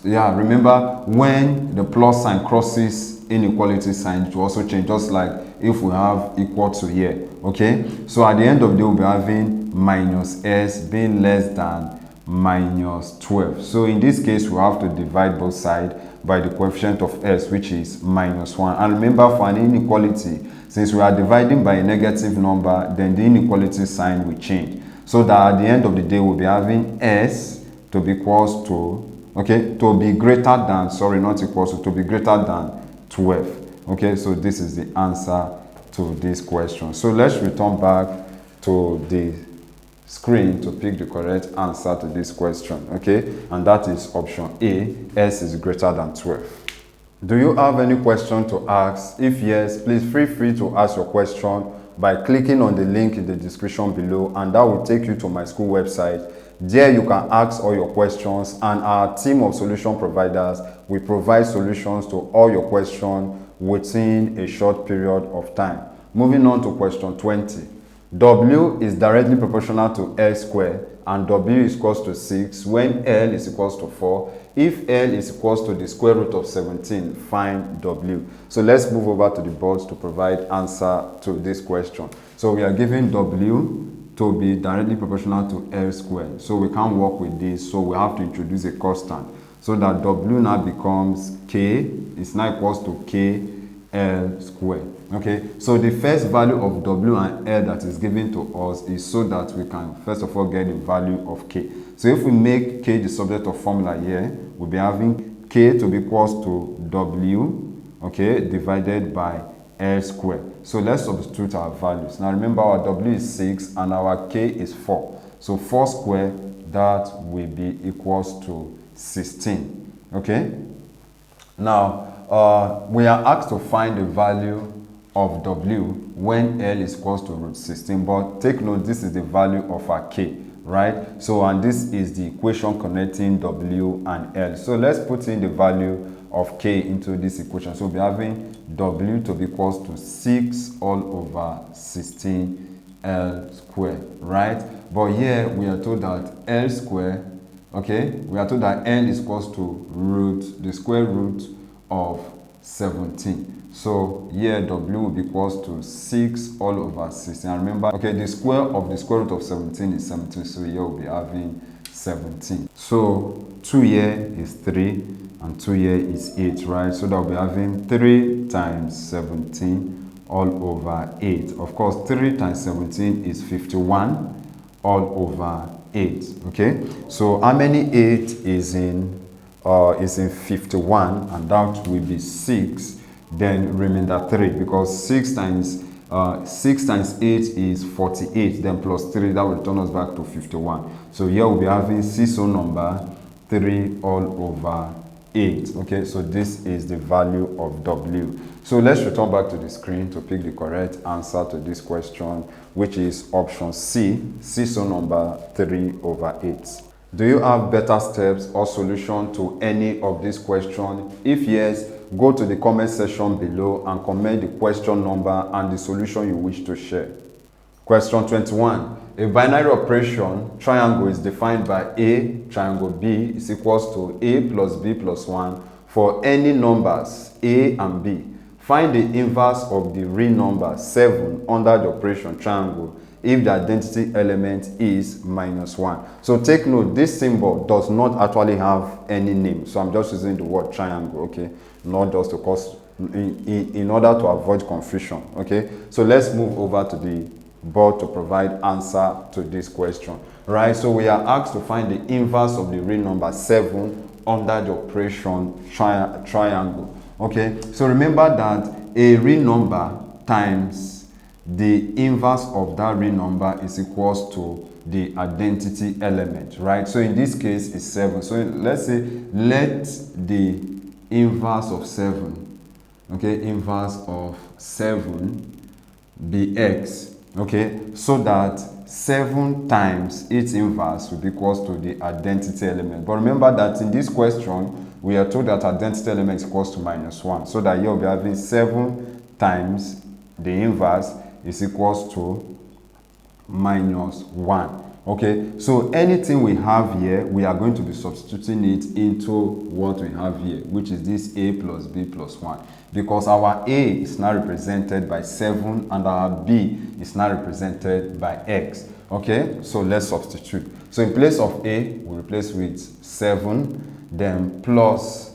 remember when the plus sign crosses inequality sign, it will also change, just like if we have equal to here. Okay, so at the end of the day, we'll be having minus s being less than minus 12. So in this case, we have to divide both sides by the coefficient of s, which is minus 1. And remember, for an inequality, since we are dividing by a negative number, then the inequality sign will change. So that at the end of the day, we'll be having s to be equals to, okay, to be greater than, sorry, not equals to be greater than 12. Okay, so this is the answer to this question. So let's return back to the screen to pick the correct answer to this question. Okay, and that is option A, s is greater than 12. Do you have any question to ask? If yes, please feel free to ask your question by clicking on the link in the description below, and that will take you to my school website. There you can ask all your questions, and our team of solution providers will provide solutions to all your questions within a short period of time. Moving on to question 20. W is directly proportional to L squared and W is equals to 6 when L is equals to 4. If L is equals to the square root of 17, find W. So let's move over to the board to provide answer to this question. So we are given W to be directly proportional to L squared. So we can't work with this, so we have to introduce a constant. So that W now becomes K is now equals to K L squared. Okay, so the first value of W and L that is given to us is so that we can first of all get the value of K. So if we make K the subject of formula here, we'll be having K to be equals to W, okay, divided by L squared. So let's substitute our values. Now remember, our W is 6 and our K is 4. So 4 squared, that will be equals to 16. Okay, now we are asked to find the value of W when L is equals to root 16, but take note, this is the value of our K, right? So, and this is the equation connecting W and L. So let's put in the value of K into this equation. So we'll be having W to be equals to 6 all over 16 L squared, right? But here we are told that L squared, okay, we are told that L is equals to the square root of 17. So here W will be equals to 6 all over 16. And remember, okay, the square of the square root of 17 is 17. So here we'll be having 17. So 2 here is 3 and 2 here is 8, right? So that we'll be having 3 times 17 all over 8. Of course, 3 times 17 is 51 all over 8. Okay, so how many 8 is in 51, and that will be 6, then remainder 3, because 6 times 8 is 48, then plus 3, that will return us back to 51. So here we'll be having 6 whole number 3 all over 8. Okay, so this is the value of W. So let's return back to the screen to pick the correct answer to this question, which is option C, 6 whole number 3 over 8. Do you have better steps or solution to any of these questions? If yes, go to the comment section below and comment the question number and the solution you wish to share. Question 21. A binary operation triangle is defined by A, triangle B is equals to A plus B plus 1 for any numbers A and B. Find the inverse of the real number 7 under the operation triangle if the identity element is minus 1. So take note, this symbol does not actually have any name. So I'm just using the word triangle, okay? Not just to cause, in order to avoid confusion, okay? So let's move over to the board to provide answer to this question, right? So we are asked to find the inverse of the real number 7 under the operation triangle, okay? So remember that a real number times the inverse of that real number is equals to the identity element, right? So in this case it's 7. So let's say let the inverse of 7, okay, inverse of 7 be x, okay, so that 7 times its inverse will be equals to the identity element. But remember that in this question we are told that identity element is equals to minus 1, so that here we'll be having 7 times the inverse is equals to minus 1. Okay, so anything we have here, we are going to be substituting it into what we have here, which is this A plus B plus 1, because our A is now represented by 7 and our B is now represented by x. Okay, so let's substitute. So in place of A, we replace with 7, then plus,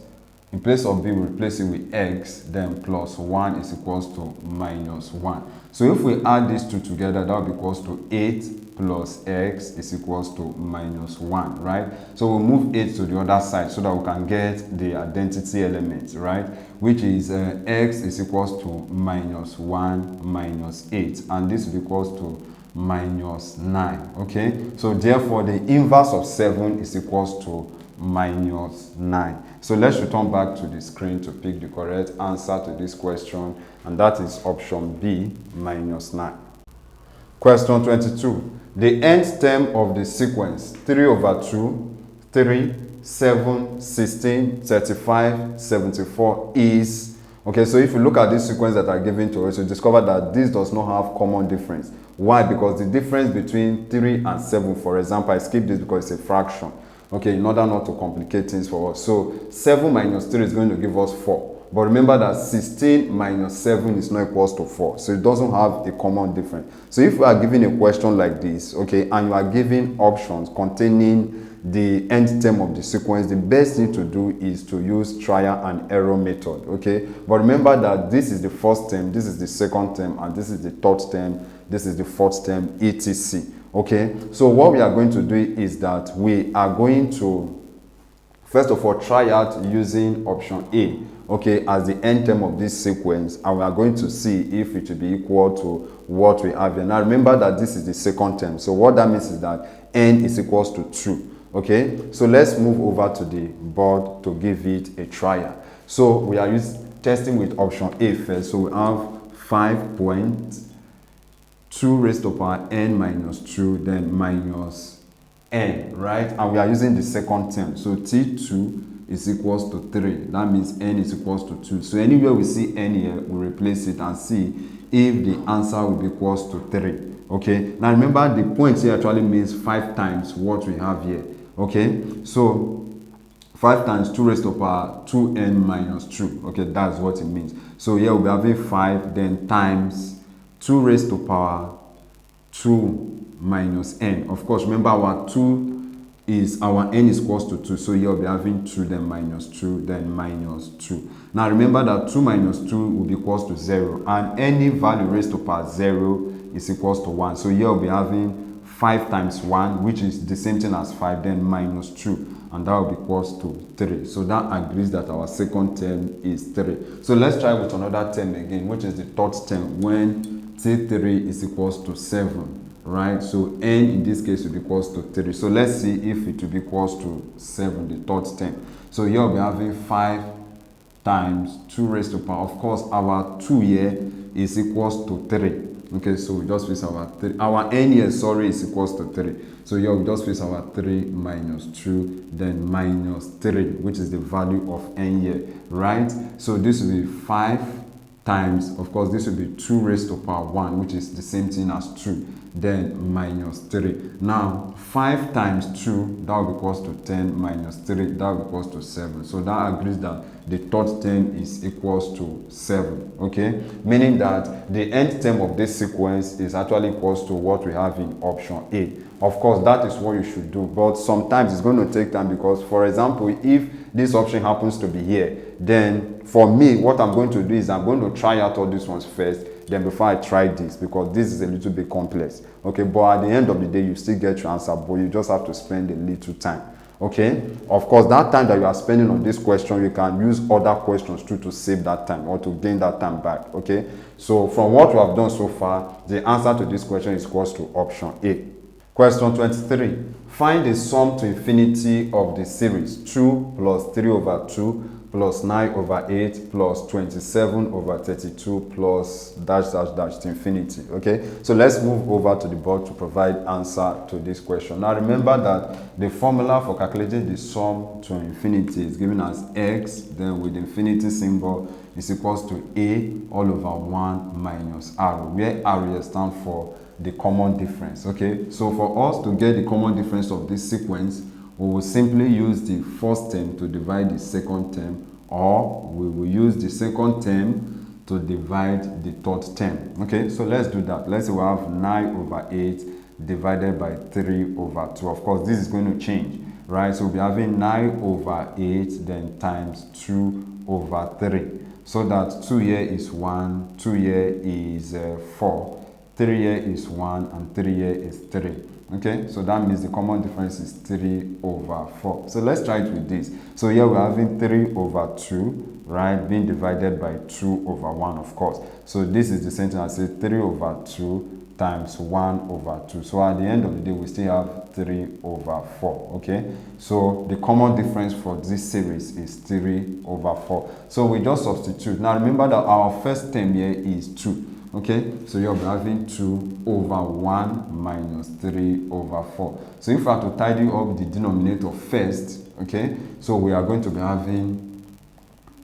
in place of B, we replace it with x, then plus 1 is equals to minus 1. So if we add these two together, that will be equals to 8 plus x is equals to minus 1, right? So we'll move 8 to the other side so that we can get the identity element, right? Which is x is equals to minus 1 minus 8, and this is equals to minus 9, okay? So therefore, the inverse of 7 is equals to minus 9. So let's return back to the screen to pick the correct answer to this question, and that is option B, minus 9. Question 22. The nth term of the sequence 3 over 2, 3, 7, 16, 35, 74 is, okay, so if you look at this sequence that are given to us, you discover that this does not have common difference. Why? Because the difference between 3 and 7, for example, I skip this because it's a fraction. Okay, in order not to complicate things for us. So 7 minus 3 is going to give us 4. But remember that 16 minus 7 is not equals to 4. So it doesn't have a common difference. So if you are given a question like this, okay, and you are given options containing the nth term of the sequence, the best thing to do is to use trial and error method, okay? But remember that this is the first term, this is the second term, and this is the third term, this is the fourth term, etc. Okay, so what we are going to do is that we are going to first of all try out using option A, okay, as the end term of this sequence, and we are going to see if it will be equal to what we have here. Now remember that this is the second term, so what that means is that n is equals to 2. Okay, so let's move over to the board to give it a trial. So we are testing with option A first. So we have 5.2 raised to power n minus 2, then minus n, right? And we are using the second term. So T2 is equals to 3. That means n is equals to 2. So anywhere we see n here, we replace it and see if the answer will be equals to 3. Okay, now remember the point here actually means 5 times what we have here. Okay, so 5 times 2 raised to power 2n minus 2. Okay, that's what it means. So here we'll be having 5, then times 2 raised to power 2 minus n. Of course, remember our 2 is, our n is equals to 2. So here we'll be having 2, then minus 2, then minus 2. Now remember that 2 minus 2 will be equals to 0. And any value raised to power 0 is equals to 1. So here we'll be having 5 times 1, which is the same thing as 5, then minus 2, and that will be equals to 3. So that agrees that our second term is 3. So let's try with another term again, which is the third term, when T3 is equals to 7, right? So n in this case will be equals to 3. So let's see if it will be equals to 7, the third term. So here we'll be having 5 times 2 raised to power. Of course, our 2 here is equals to 3. Okay, so we just fix our 3. Our n here, sorry, is equals to 3. So here we just fix our 3 minus 2, then minus 3, which is the value of n here, right? So this will be 5 times, of course, this will be 2 raised to power 1, which is the same thing as 2, then minus 3. Now, 5 times 2, that will be equals to 10, minus 3, that will be equals to 7. So that agrees that the third term is equals to 7, okay? Meaning that the nth term of this sequence is actually equals to what we have in option A. Of course, that is what you should do, but sometimes it's going to take time because, for example, if this option happens to be here, then for me, what I'm going to do is I'm going to try out all these ones first, then before I try this, because this is a little bit complex, okay? But at the end of the day, you still get your answer, but you just have to spend a little time. Okay, of course, that time that you are spending on this question, you can use other questions too to save that time or to gain that time back. Okay, so from what we have done so far, the answer to this question is equals to option A. Question 23. Find the sum to infinity of the series 2 plus 3 over 2 plus 9 over 8 plus 27 over 32 plus dash dash dash to infinity. Okay, so let's move over to the board to provide answer to this question. Now remember that the formula for calculating the sum to infinity is given as x, then with the infinity symbol is equals to a all over 1 minus r, where r stands for the common difference. Okay, so for us to get the common difference of this sequence, we will simply use the first term to divide the second term, or we will use the second term to divide the third term. Okay, so let's do that. Let's say we have 9 over 8 divided by 3 over 2. Of course, this is going to change, right? So we'll be having 9 over 8 then times 2 over 3. So that 2 here is 1, 2 here is 4, 3 here is 1, and 3 here is 3. Okay, so that means the common difference is 3 over 4. So let's try it with this. So here we're having 3 over 2, right, being divided by 2 over 1, of course. So this is the same thing as 3 over 2 times 1 over 2. So at the end of the day, we still have 3 over 4. Okay, so the common difference for this series is 3 over 4. So we just substitute. Now remember that our first term here is 2. Okay, so you'll be having 2 over 1 minus 3 over 4. So if we are to tidy up the denominator first, okay, so we are going to be having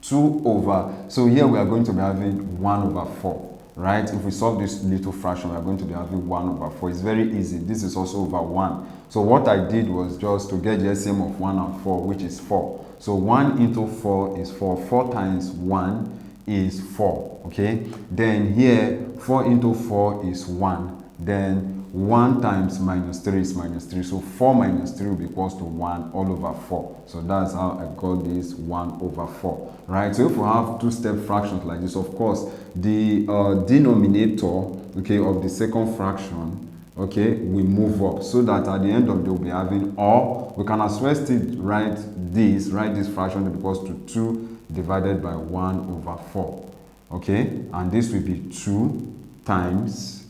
2 over, so here we are going to be having 1 over 4. right? If we solve this little fraction, we are going to be having 1 over 4. It's very easy. This is also over 1. So what I did was just to get the LCM of 1 and 4, which is 4. So 1 into 4 is 4. 4 times 1 is 4, okay? Then here, 4 into 4 is 1. Then 1 times minus 3 is minus 3. So 4 minus 3 will be equals to 1 all over 4. So that's how I got this 1 over 4, right? So if we have two-step fractions like this, of course, the denominator, okay, of the second fraction, okay, we move up so that at the end of the day we'll be having, or we can as well still write this fraction to be equals to 2 divided by 1 over 4, okay, and this will be 2 times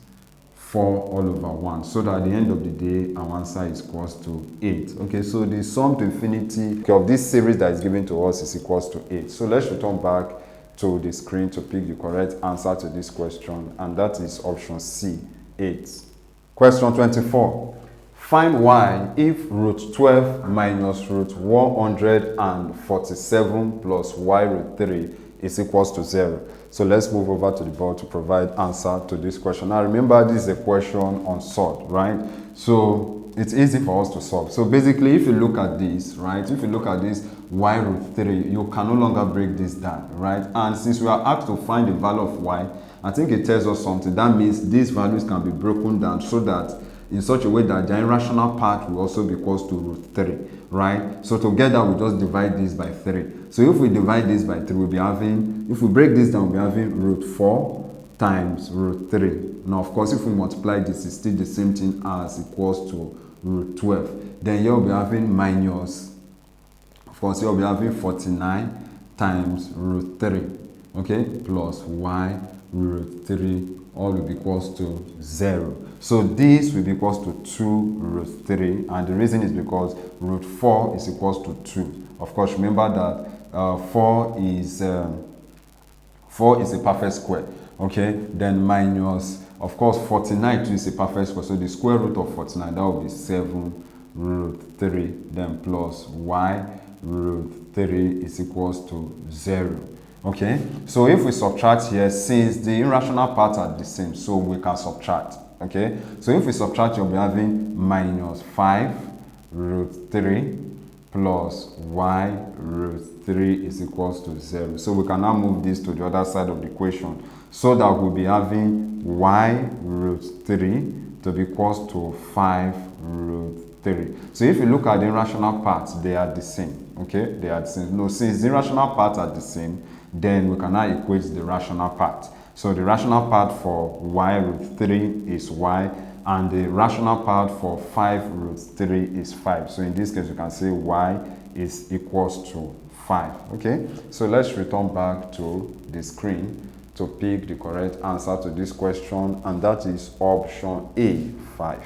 4 all over 1, so that at the end of the day our answer is equals to 8. Okay, so the sum to infinity of this series that is given to us is equals to 8. So let's return back to the screen to pick the correct answer to this question, and that is option C, 8. Question 24. Find y if root 12 minus root 147 plus y root 3 is equals to 0. So let's move over to the board to provide answer to this question. Now remember, this is a question on Surds, right? So it's easy for us to solve. So basically, if you look at this, right, if you look at this y root 3, you can no longer break this down, right? And since we are asked to find the value of y, I think it tells us something. That means these values can be broken down so that in such a way that the irrational part will also be equals to root 3, right? So together we just divide this by 3. So if we divide this by 3, we'll be having, if we break this down, we'll be having root 4 times root 3. Now, of course, if we multiply this, it's still the same thing as equals to root 12. Then here we'll be having minus, of course, here we'll be having 49 times root 3, okay, plus y root 3, all will be equals to 0. So this will be equals to 2 root 3, and the reason is because root 4 is equals to 2. Of course, remember that 4 is a perfect square, okay? Then minus, of course, 49 too is a perfect square, so the square root of 49, that will be 7 root 3, then plus y root 3 is equals to 0. Okay, so if we subtract here, since the irrational parts are the same, so we can subtract. Okay, so if we subtract, you'll be having minus 5 root 3 plus y root 3 is equals to 0. So we can now move this to the other side of the equation, so that we'll be having y root 3 to be equals to 5 root 3. So if you look at the irrational parts, they are the same. Okay, they are the same. No, since the irrational parts are the same, then we can now equate the rational part. So the rational part for y root 3 is y, and the rational part for 5 root 3 is 5. So in this case, you can say y is equals to 5. Okay, so let's return back to the screen to pick the correct answer to this question, and that is option A, 5.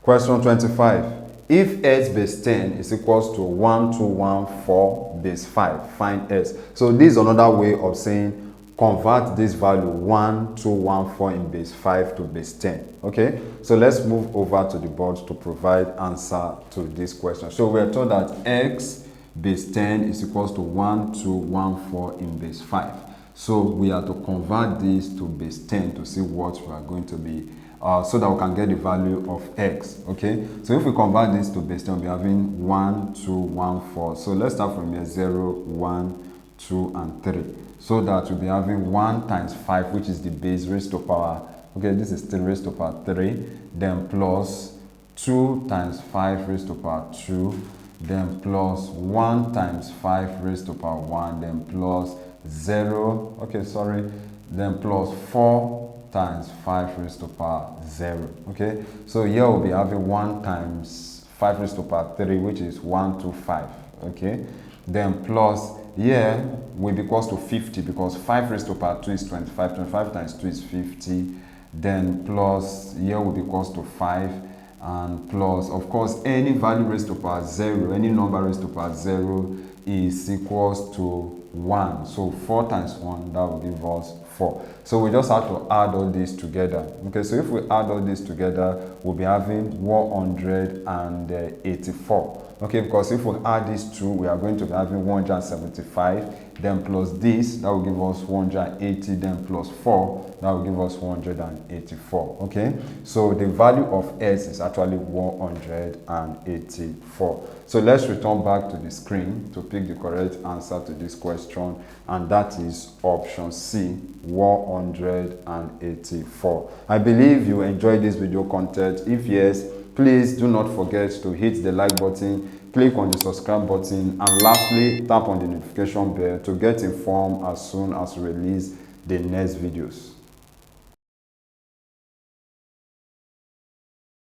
Question 25. If s base 10 is equals to 1214 base 5, find s. So this is another way of saying convert this value 1214 in base 5 to base 10. Okay, so let's move over to the board to provide answer to this question. So we are told that x base 10 is equals to 1214 in base 5. So we are to convert this to base 10 to see what we are going to be, so that we can get the value of x. Okay, so if we convert this to base 10, we'll be having 1, 2, 1, 4. So let's start from here, 0, 1, 2, and 3. So that we'll be having 1 times 5, which is the base raised to power, okay, this is 3 raised to power 3, then plus 2 times 5 raised to power 2, then plus 1 times 5 raised to power 1, then plus 0, okay, sorry, then plus 4 times 5 raised to power 0. Okay, so here we'll be having 1 times 5 raised to power 3, which is 125. Okay, then plus here will be equals to 50, because 5 raised to power 2 is 25. 25 times 2 is 50. Then plus here will be equals to 5, and plus, of course, any value raised to power 0, any number raised to power 0 is equals to 1. So 4 times 1, that will give us 4. So we just have to add all these together. Okay, so if we add all this together, we'll be having 184. Okay, because if we add these two, we are going to be having 175, then plus this, that will give us 180, then plus 4, that will give us 184. Okay, so the value of S is actually 184. So let's return back to the screen to pick the correct answer to this question, and that is option C, 184. I believe you enjoyed this video content. If yes, please do not forget to hit the like button, click on the subscribe button, and lastly, tap on the notification bell to get informed as soon as we release the next videos.